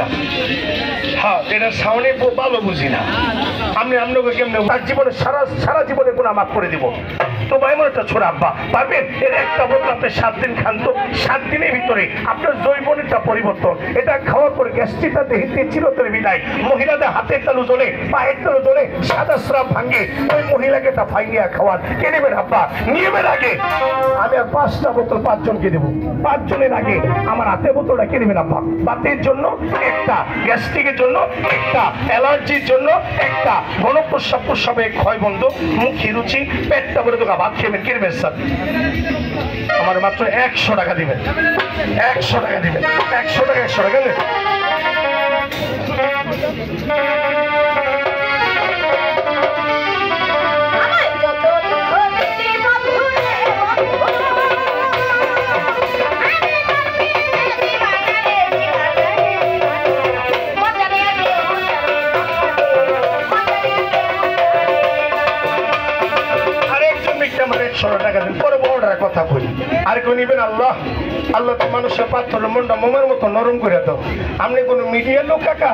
না। হ্যাঁ, এটা সামনে ভালো বুঝি না। আমি আপনাকে কেমনে তার জীবনে সারা জীবনে গুণা মাফ করে দিব। তো ভাই আমার একটা ছোট আব্বা পারবেন এর একটা বোতল আপনি 7 দিন খান, তো 7 দিনের ভিতরে আপনার জৈবনিকটা পরিবর্তন। এটা খাওয়ার পরে গ্যাস্ট্রিকটা দেহিতে চিরতরে বিদায়। মহিলাদের হাতের তালু জ্বলে, পায়ের তালু জ্বলে, সাদা স্রাব ভাঙে, ওই মহিলাকে এটা ফাইনিয়া খাওয়ার কে নেবেন আব্বা? নিয়মের আগে আমি আর 5টা বোতল 5 জনকে দেবো। 5 জনের আগে আমার হাতে বোতলটা কে নেবেন আব্বা? বাতের জন্য একটা, গ্যাস্ট্রিকের জন্য একটা, অ্যালার্জির জন্য একটা, প্রস্রাবে ক্ষয় বন্ধ, মুখে রুচি, পেটটা ভরে তো ভাত খেবেন কে নেবেন স্যার? আমার মাত্র 100 টাকা দিবেন, 100 টাকা দিবেন, 100 টাকা 100 টাকা নেবেন। পরে বড়টার কথা বলি আর কেউ নিবেন? আল্লাহ আল্লাহ তো মানুষের পাথরের মনটা মোমের মতো নরম করে দাও। আপনি কোনো মিডিয়ার লোক কাকা?